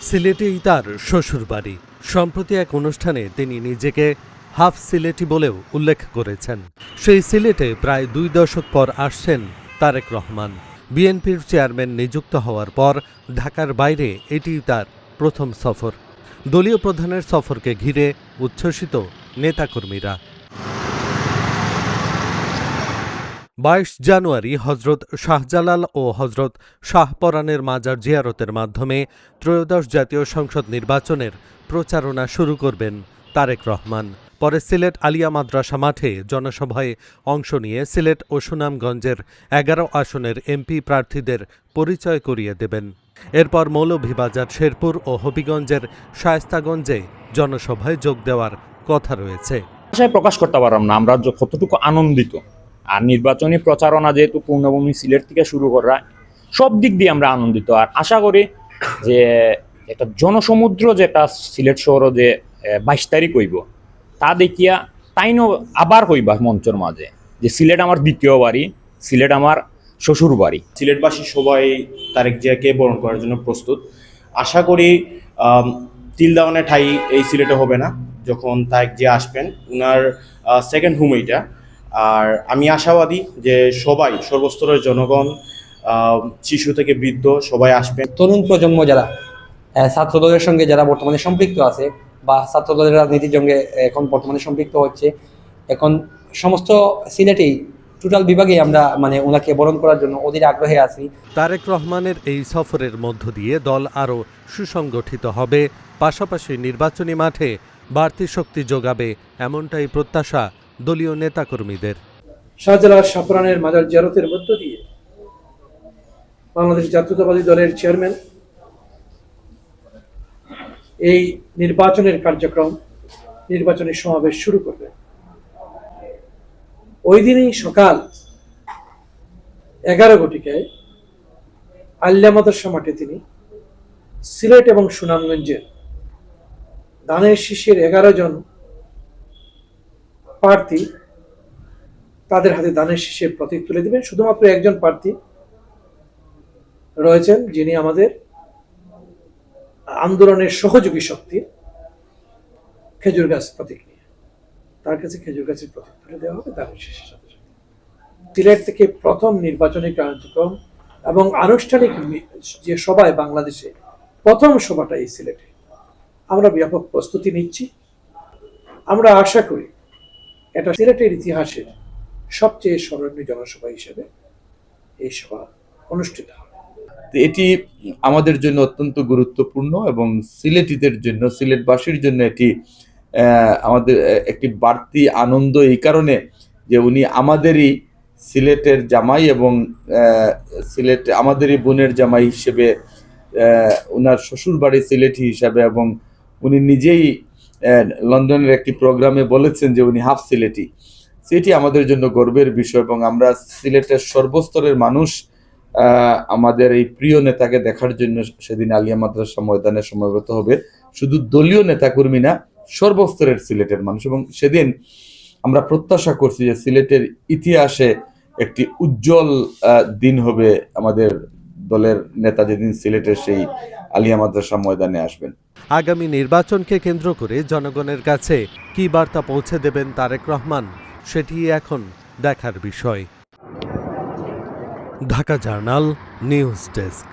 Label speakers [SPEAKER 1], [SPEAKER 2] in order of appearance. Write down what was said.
[SPEAKER 1] সিলেটেই তার শ্বশুরবাড়ি। সম্প্রতি এক অনুষ্ঠানে তিনি নিজেকে হাফ সিলেটি বলেও উল্লেখ করেছেন। সেই সিলেটে প্রায় 2 দশক পর আসছেন তারেক রহমান। বিএনপির চেয়ারম্যান নিযুক্ত হওয়ার পর ঢাকার বাইরে এটিই তার প্রথম সফর। দলীয় প্রধানের সফরকে ঘিরে উচ্ছ্বসিত নেতাকর্মীরা। 22 জানুয়ারি হজরত শাহজালাল ও হজরত শাহপরানের মাজার জিয়ারতের মাধ্যমে ত্রয়োদশ জাতীয় সংসদ নির্বাচনের প্রচারণা শুরু করবেন তারেক রহমান। পরে সিলেট আলিয়া মাদ্রাসা মাঠে জনসভায় অংশ নিয়ে সিলেট ও সুনামগঞ্জের 11 আসনের এমপি প্রার্থীদের পরিচয় করিয়ে দেবেন। এরপর মৌলভীবাজার, শেরপুর ও হবিগঞ্জের শায়েস্তাগঞ্জে জনসভায় যোগ দেওয়ার কথা রয়েছে।
[SPEAKER 2] ভাষায় প্রকাশ করতে পারলাম না আমরা কতটুকু আনন্দিত। আর নির্বাচনী প্রচারণা যেহেতু পূর্ণভূমি সিলেট থেকে শুরু করা, সব দিক দিয়ে আমরা আনন্দিত। আর আশা করি যে একটা জনসমুদ্র যেটা সিলেট শহর যে 22 তারিখ হইব, তা দেখিয়া তাইনও আবার হইবা মঞ্চের মাঝে যে সিলেট আমার দ্বিতীয় বাড়ি, সিলেট আমার শ্বশুর বাড়ি।
[SPEAKER 3] সিলেটবাসী সবাই তারেক জিয়াকে বরণ করার জন্য প্রস্তুত। আশা করি তিল দাওয়ানের ঠাই এই সিলেটে হবে না যখন তারেক জিয়া আসবেন। উনার সেকেন্ড হোম এইটা। আর আমি আশাবাদী যে সবাই, সর্বস্তরের জনগণ, শিশু থেকে বৃদ্ধ সবাই আসবেন।
[SPEAKER 4] তরুণ প্রজন্ম যারা ছাত্রদলের সঙ্গে যারা বর্তমানে সম্পৃক্ত আছে বা ছাত্রদলের রাজনীতির সঙ্গে এখন বর্তমানে সম্পৃক্ত হচ্ছে, এখন সমস্ত সিলেটেই টোটাল বিভাগে আমরা ওনাকে বরণ করার জন্য অধীর আগ্রহে আছি।
[SPEAKER 1] তারেক রহমানের এই সফরের মধ্য দিয়ে দল আরও সুসংগঠিত হবে, পাশাপাশি নির্বাচনী মাঠে বাড়তি শক্তি যোগাবে, এমনটাই প্রত্যাশা দলীয় নেতাকর্মীদের।
[SPEAKER 5] শাহজালাল শাহপরানের মাজার জিয়ারতের মধ্য দিয়ে বাংলাদেশ জাতীয়তাবাদী দলের চেয়ারম্যান এই নির্বাচনের কার্যক্রম, নির্বাচনী সমাবেশ শুরু করবে। ওই দিনই সকাল 11 ঘটিকায় আলিয়া মাদ্রাসা মাঠে তিনি সিলেট এবং সুনামগঞ্জের ধানের শীষের 11 জন প্রার্থী তাদের হাতে ধানের শীষের প্রতীক তুলে দিবেন। শুধুমাত্র একজন প্রার্থী রয়েছেন যিনি আমাদের আন্দোলনের সহযোগী শক্তির, খেজুর গাছ প্রতীক নিয়ে তার কাছে খেজুর গাছের প্রতীক তুলে দেওয়া হবে ধানের শীষের সাথে সাথে। সিলেট থেকে প্রথম নির্বাচনী কার্যক্রম এবং আনুষ্ঠানিক যে সভায় বাংলাদেশে প্রথম সভাটা এই সিলেটে, আমরা ব্যাপক প্রস্তুতি নিচ্ছি। আমরা আশা করি এটা সিলেটের ইতিহাসের সবচেয়ে স্মরণীয় জনসভা হিসেবে এই সভা অনুষ্ঠিত হবে।
[SPEAKER 6] এটি আমাদের জন্য অত্যন্ত গুরুত্বপূর্ণ এবং সিলেটিদের জন্য, সিলেটবাসীর জন্য এটি আমাদের একটি বাড়তি আনন্দ, এই কারণে যে উনি আমাদেরই সিলেটের জামাই এবং সিলেট আমাদেরই বোনের জামাই হিসেবে, ওনার শ্বশুর বাড়ি সিলেটি হিসাবে, এবং উনি নিজেই লন্ডনের একটি প্রোগ্রামে বলেছেন যে উনি হাফ সিলেটি। সেটি আমাদের জন্য গর্বের বিষয় এবং আমরা সিলেটের সর্বস্তরের মানুষ আমাদের এই প্রিয় নেতাকে দেখার জন্য সেদিন আলিয়া মাদ্রাসা ময়দানে সমবেত হবে। শুধু দলীয় নেতাকর্মী না, সর্বস্তরের সিলেটের মানুষ। এবং সেদিন আমরা প্রত্যাশা করছি যে সিলেটের ইতিহাসে একটি উজ্জ্বল দিন হবে আমাদের দলের নেতা যেদিন সিলেটের সেই আলিয়া মাদ্রাসা ময়দানে আসবেন।
[SPEAKER 1] আগামী নির্বাচনকে কেন্দ্র করে জনগণের কাছে কী বার্তা পৌঁছে দেবেন তারেক রহমান, সেটি এখন দেখার বিষয়। Dhaka journal news desk.